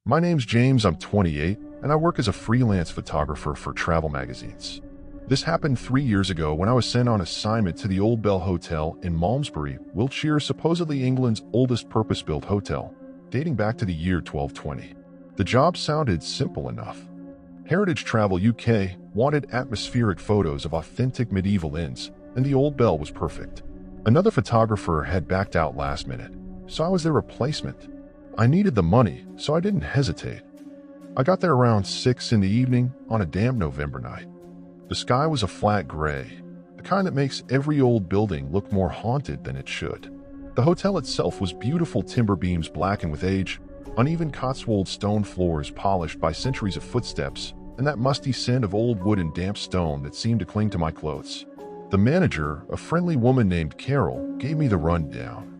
My name's James, I'm 28, and I work as a freelance photographer for travel magazines. This happened 3 years ago when I was sent on assignment to the Old Bell Hotel in Malmesbury, Wiltshire, supposedly England's oldest purpose-built hotel, dating back to the year 1220. The job sounded simple enough. Heritage Travel UK wanted atmospheric photos of authentic medieval inns, and the Old Bell was perfect. Another photographer had backed out last minute, so I was their replacement. I needed the money, so I didn't hesitate. I got there around 6 in the evening on a damp November night. The sky was a flat gray, the kind that makes every old building look more haunted than it should. The hotel itself was beautiful timber beams blackened with age, uneven Cotswold stone floors polished by centuries of footsteps, and that musty scent of old wood and damp stone that seemed to cling to my clothes. The manager, a friendly woman named Carol, gave me the rundown.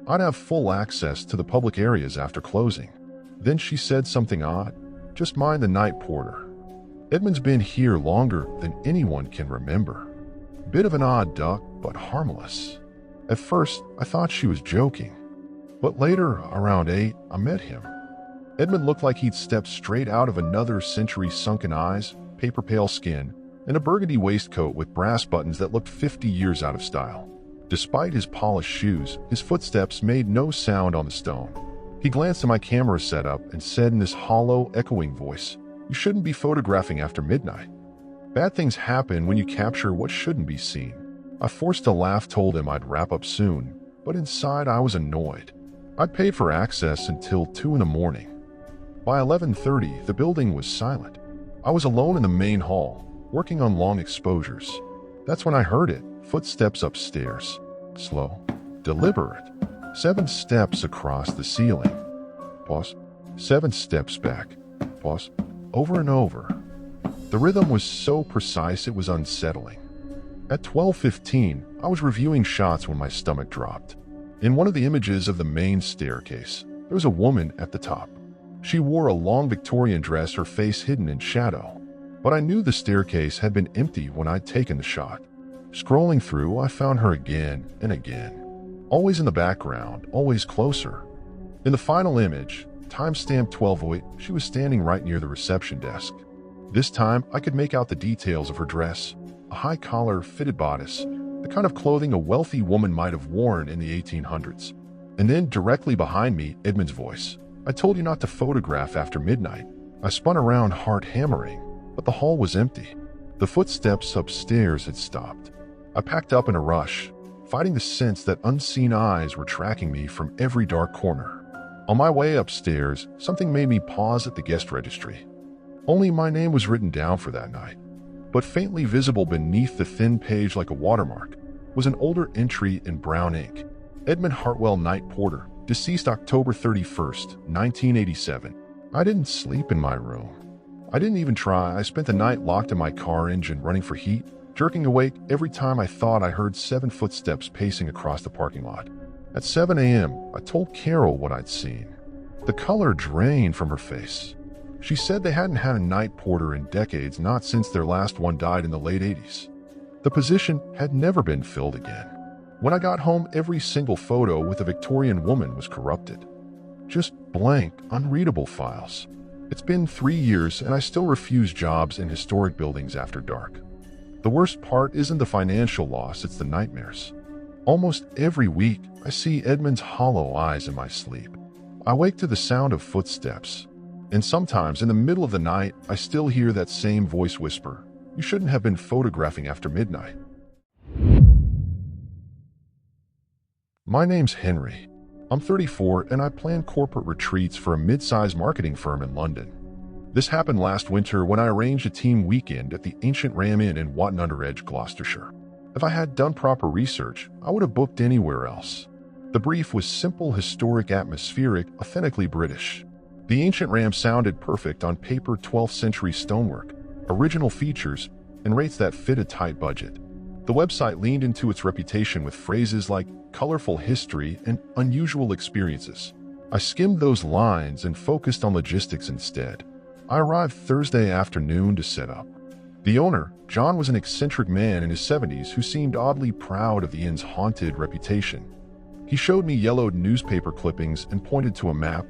I'd have full access to the public areas after closing. Then she said something odd. Just mind the night porter. Edmund's been here longer than anyone can remember. Bit of an odd duck, but harmless. At first, I thought she was joking. But later, around 8, I met him. Edmund looked like he'd stepped straight out of another century, sunken eyes, paper pale skin, and a burgundy waistcoat with brass buttons that looked 50 years out of style. Despite his polished shoes, his footsteps made no sound on the stone. He glanced at my camera setup and said in this hollow, echoing voice, "You shouldn't be photographing after midnight. Bad things happen when you capture what shouldn't be seen." I forced a laugh, told him I'd wrap up soon, but inside I was annoyed. I'd paid for access until 2 in the morning. By 11:30, the building was silent. I was alone in the main hall, working on long exposures. That's when I heard it, footsteps upstairs. Slow, deliberate. 7 steps across the ceiling. Pause. 7 steps back. Pause. Over and over. The rhythm was so precise it was unsettling. At 12:15, I was reviewing shots when my stomach dropped. In one of the images of the main staircase, there was a woman at the top. She wore a long Victorian dress, her face hidden in shadow. But I knew the staircase had been empty when I'd taken the shot. Scrolling through, I found her again and again. Always in the background, always closer. In the final image, timestamp 12:08, she was standing right near the reception desk. This time, I could make out the details of her dress. A high collar, fitted bodice, the kind of clothing a wealthy woman might have worn in the 1800s. And then, directly behind me, Edmund's voice. "I told you not to photograph after midnight." I spun around, heart hammering, but the hall was empty. The footsteps upstairs had stopped. I packed up in a rush, fighting the sense that unseen eyes were tracking me from every dark corner. On my way upstairs, something made me pause at the guest registry. Only my name was written down for that night. But faintly visible beneath the thin page like a watermark was an older entry in brown ink. Edmund Hartwell, night porter, deceased October 31st, 1987. I didn't sleep in my room. I didn't even try. I spent the night locked in my car engine running for heat, jerking awake every time I thought I heard 7 footsteps pacing across the parking lot. At 7 a.m., I told Carol what I'd seen. The color drained from her face. She said they hadn't had a night porter in decades, not since their last one died in the late 80s. The position had never been filled again. When I got home, every single photo with a Victorian woman was corrupted. Just blank, unreadable files. It's been 3 years and I still refuse jobs in historic buildings after dark. The worst part isn't the financial loss, it's the nightmares. Almost every week, I see Edmund's hollow eyes in my sleep. I wake to the sound of footsteps. And sometimes, in the middle of the night, I still hear that same voice whisper, "You shouldn't have been photographing after midnight." My name's Henry. I'm 34 and I plan corporate retreats for a mid-sized marketing firm in London. This happened last winter when I arranged a team weekend at the ancient Ram Inn in Watton-under-Edge, Gloucestershire. If I had done proper research, I would have booked anywhere else. The brief was simple, historic, atmospheric, authentically British. The ancient Ram sounded perfect on paper, 12th century stonework, original features, and rates that fit a tight budget. The website leaned into its reputation with phrases like colorful history and unusual experiences. I skimmed those lines and focused on logistics instead. I arrived Thursday afternoon to set up. The owner, John, was an eccentric man in his 70s who seemed oddly proud of the inn's haunted reputation. He showed me yellowed newspaper clippings and pointed to a map,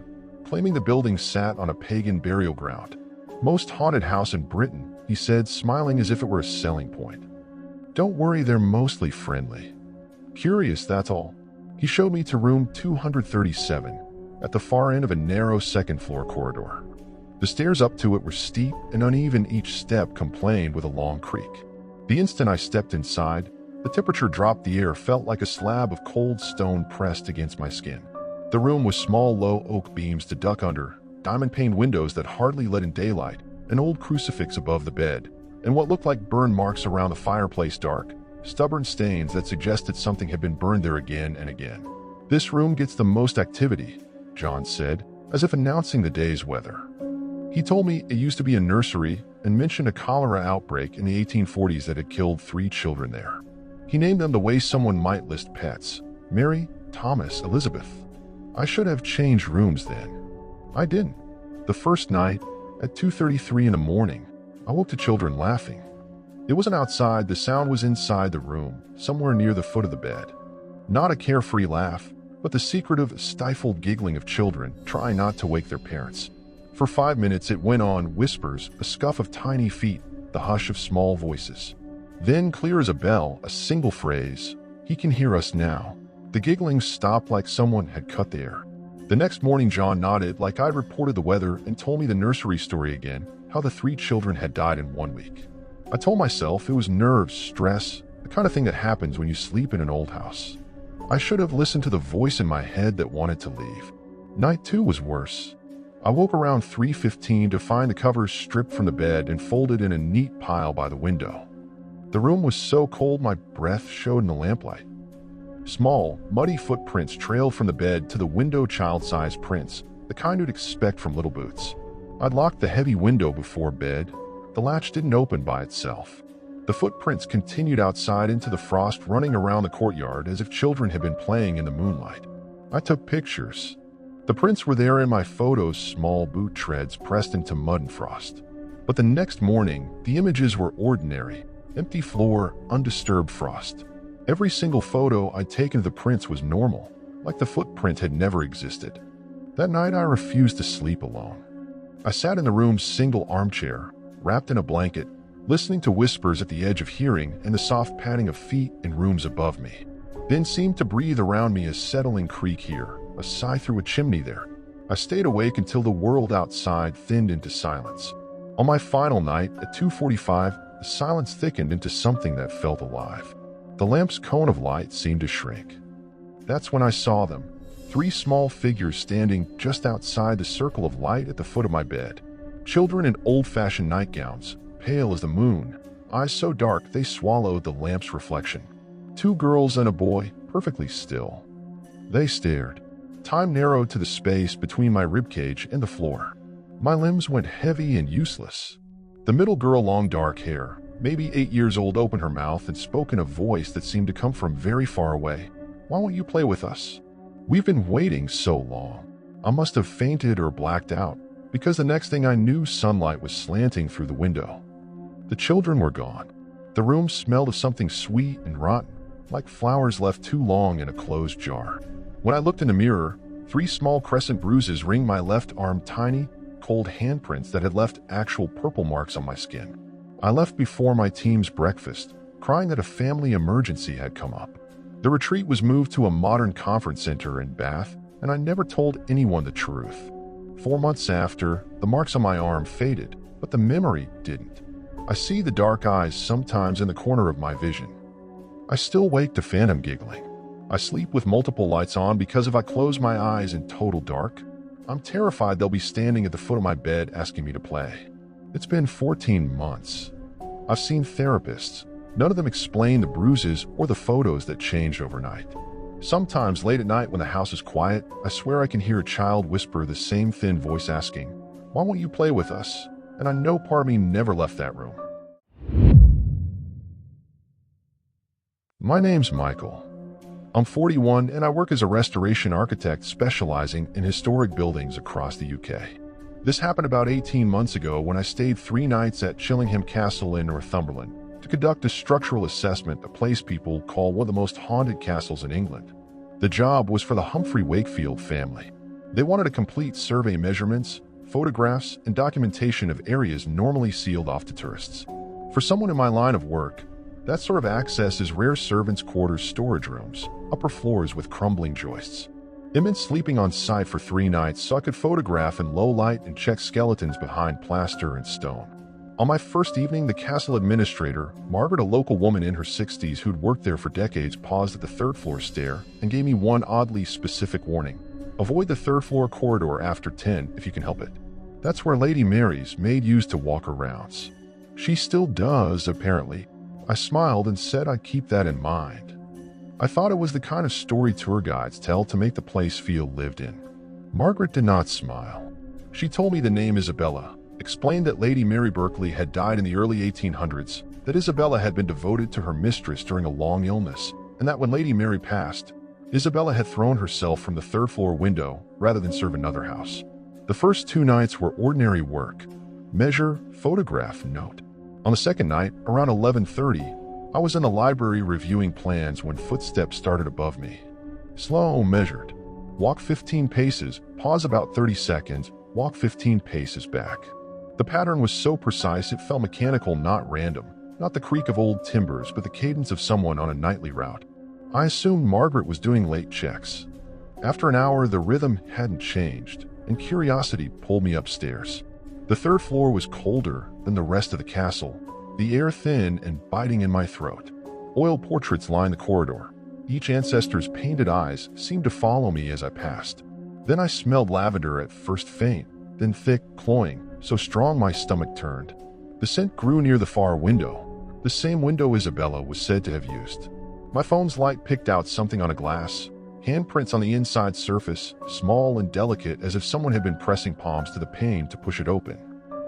claiming the building sat on a pagan burial ground. Most haunted house in Britain, he said, smiling as if it were a selling point. Don't worry, they're mostly friendly. Curious, that's all. He showed me to room 237, at the far end of a narrow second-floor corridor. The stairs up to it were steep and uneven, each step complained with a long creak. The instant I stepped inside, the temperature dropped, the air felt like a slab of cold stone pressed against my skin. The room was small, low oak beams to duck under, diamond-paned windows that hardly let in daylight, an old crucifix above the bed, and what looked like burn marks around the fireplace, dark, stubborn stains that suggested something had been burned there again and again. This room gets the most activity, John said, as if announcing the day's weather. He told me it used to be a nursery and mentioned a cholera outbreak in the 1840s that had killed 3 children there. He named them the way someone might list pets: Mary, Thomas, Elizabeth. I should have changed rooms then. I didn't. The first night, at 2:33 in the morning, I woke to children laughing. It wasn't outside, the sound was inside the room, somewhere near the foot of the bed. Not a carefree laugh, but the secretive, stifled giggling of children trying not to wake their parents. For 5 minutes it went on, whispers, a scuff of tiny feet, the hush of small voices. Then, clear as a bell, a single phrase, "He can hear us now." The giggling stopped like someone had cut the air. The next morning John nodded like I'd reported the weather and told me the nursery story again, how the 3 children had died in 1 week. I told myself it was nerves, stress, the kind of thing that happens when you sleep in an old house. I should have listened to the voice in my head that wanted to leave. Night 2 was worse. I woke around 3:15 to find the covers stripped from the bed and folded in a neat pile by the window. The room was so cold my breath showed in the lamplight. Small, muddy footprints trailed from the bed to the window, child-sized prints, the kind you'd expect from Little Boots. I'd locked the heavy window before bed. The latch didn't open by itself. The footprints continued outside into the frost, running around the courtyard as if children had been playing in the moonlight. I took pictures. The prints were there in my photos, small boot treads pressed into mud and frost. But the next morning, the images were ordinary. Empty floor, undisturbed frost. Every single photo I'd taken of the prints was normal, like the footprint had never existed. That night I refused to sleep alone. I sat in the room's single armchair, wrapped in a blanket, listening to whispers at the edge of hearing and the soft padding of feet in rooms above me. Then seemed to breathe around me, a settling creak here, a sigh through a chimney there. I stayed awake until the world outside thinned into silence. On my final night, at 2:45, the silence thickened into something that felt alive. The lamp's cone of light seemed to shrink. That's when I saw them, 3 small figures standing just outside the circle of light at the foot of my bed. Children in old-fashioned nightgowns, pale as the moon, eyes so dark they swallowed the lamp's reflection. 2 girls and a boy, perfectly still. They stared. Time narrowed to the space between my ribcage and the floor. My limbs went heavy and useless. The middle girl, long dark hair, maybe 8 years old, opened her mouth and spoke in a voice that seemed to come from very far away. "Why won't you play with us? We've been waiting so long." I must have fainted or blacked out, because the next thing I knew, sunlight was slanting through the window. The children were gone. The room smelled of something sweet and rotten, like flowers left too long in a closed jar. When I looked in the mirror, 3 small crescent bruises ringed my left arm, tiny, cold handprints that had left actual purple marks on my skin. I left before my team's breakfast, crying that a family emergency had come up. The retreat was moved to a modern conference center in Bath, and I never told anyone the truth. 4 months after, the marks on my arm faded, but the memory didn't. I see the dark eyes sometimes in the corner of my vision. I still wake to phantom giggling. I sleep with multiple lights on because if I close my eyes in total dark, I'm terrified they'll be standing at the foot of my bed asking me to play. It's been 14 months. I've seen therapists. None of them explain the bruises or the photos that changed overnight. Sometimes late at night when the house is quiet, I swear I can hear a child whisper the same thin voice asking, "Why won't you play with us?" And I know part of me never left that room. My name's Michael. I'm 41 and I work as a restoration architect specializing in historic buildings across the UK. This happened about 18 months ago when I stayed 3 nights at Chillingham Castle in Northumberland to conduct a structural assessment, a place people call one of the most haunted castles in England. The job was for the Humphrey Wakefield family. They wanted a complete survey, measurements, photographs, and documentation of areas normally sealed off to tourists. For someone in my line of work, that sort of access is rare. Servants' quarters, storage rooms, upper floors with crumbling joists. It meant sleeping on site for 3 nights so I could photograph in low light and check skeletons behind plaster and stone. On my first evening, the castle administrator, Margaret, a local woman in her 60s who'd worked there for decades, paused at the 3rd floor stair and gave me one oddly specific warning. Avoid the 3rd floor corridor after 10 if you can help it. That's where Lady Mary's maid used to walk her rounds. She still does, apparently. I smiled and said I'd keep that in mind. I thought it was the kind of story tour guides tell to make the place feel lived in. Margaret did not smile. She told me the name Isabella, explained that Lady Mary Berkeley had died in the early 1800s, that Isabella had been devoted to her mistress during a long illness, and that when Lady Mary passed, Isabella had thrown herself from the 3rd floor window rather than serve another house. The first 2 nights were ordinary work. Measure, photograph, note. On the 2nd night, around 11:30, I was in the library reviewing plans when footsteps started above me. Slow, measured. Walk 15 paces, pause about 30 seconds, walk 15 paces back. The pattern was so precise it felt mechanical, not random. Not the creak of old timbers, but the cadence of someone on a nightly route. I assumed Margaret was doing late checks. After an hour, the rhythm hadn't changed, and curiosity pulled me upstairs. The 3rd floor was colder than the rest of the castle, the air thin and biting in my throat. Oil portraits lined the corridor. Each ancestor's painted eyes seemed to follow me as I passed. Then I smelled lavender, at first faint, then thick, cloying, so strong my stomach turned. The scent grew near the far window, the same window Isabella was said to have used. My phone's light picked out something on a glass, handprints on the inside surface, small and delicate as if someone had been pressing palms to the pane to push it open.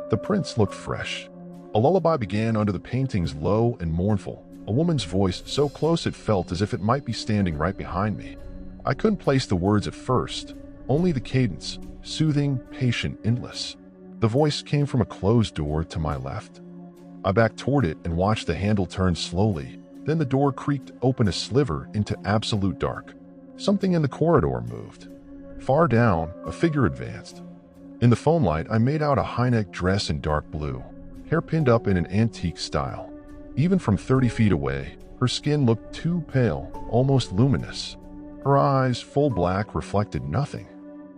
The prints looked fresh. A lullaby began under the paintings, low and mournful, a woman's voice so close it felt as if it might be standing right behind me. I couldn't place the words at first, only the cadence, soothing, patient, endless. The voice came from a closed door to my left. I backed toward it and watched the handle turn slowly. Then the door creaked open a sliver into absolute dark. Something in the corridor moved. Far down, a figure advanced. In the phone light, I made out a high-neck dress in dark blue, hair pinned up in an antique style. Even from 30 feet away, her skin looked too pale, almost luminous. Her eyes, full black, reflected nothing.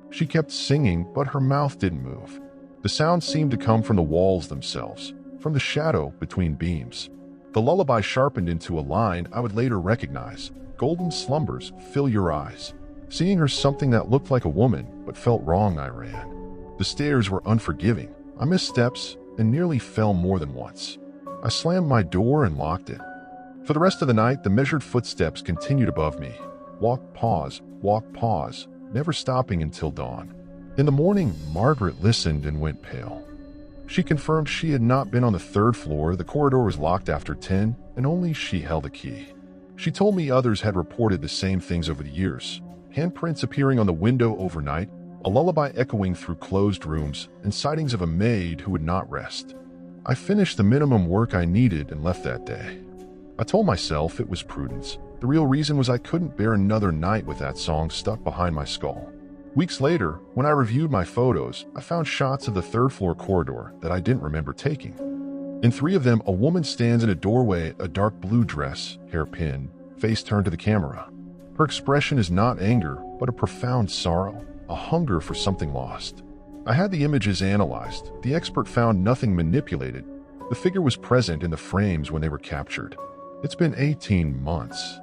She kept singing, but her mouth didn't move. The sound seemed to come from the walls themselves, from the shadow between beams. The lullaby sharpened into a line I would later recognize. Golden slumbers fill your eyes. Seeing her something that looked like a woman, but felt wrong, I ran. The stairs were unforgiving. I missed steps and nearly fell more than once. I slammed my door and locked it. For the rest of the night, the measured footsteps continued above me. Walk, pause, never stopping until dawn. In the morning, Margaret listened and went pale. She confirmed she had not been on the 3rd floor. The corridor was locked after 10, and only she held the key. She told me others had reported the same things over the years. Handprints appearing on the window overnight, a lullaby echoing through closed rooms, and sightings of a maid who would not rest. I finished the minimum work I needed and left that day. I told myself it was prudence. The real reason was I couldn't bear another night with that song stuck behind my skull. Weeks later, when I reviewed my photos, I found shots of the 3rd floor corridor that I didn't remember taking. In 3 of them, a woman stands in a doorway, a dark blue dress, hair pinned, face turned to the camera. Her expression is not anger, but a profound sorrow, a hunger for something lost. I had the images analyzed. The expert found nothing manipulated. The figure was present in the frames when they were captured. It's been 18 months.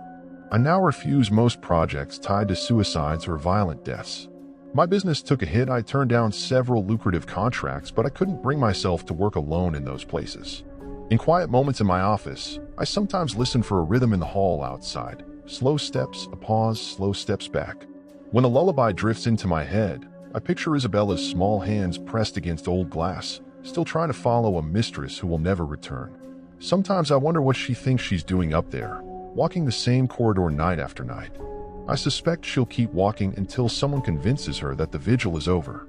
I now refuse most projects tied to suicides or violent deaths. My business took a hit. I turned down several lucrative contracts, but I couldn't bring myself to work alone in those places. In quiet moments in my office, I sometimes listen for a rhythm in the hall outside. Slow steps, a pause, slow steps back. When a lullaby drifts into my head, I picture Isabella's small hands pressed against old glass, still trying to follow a mistress who will never return. Sometimes I wonder what she thinks she's doing up there, walking the same corridor night after night. I suspect she'll keep walking until someone convinces her that the vigil is over.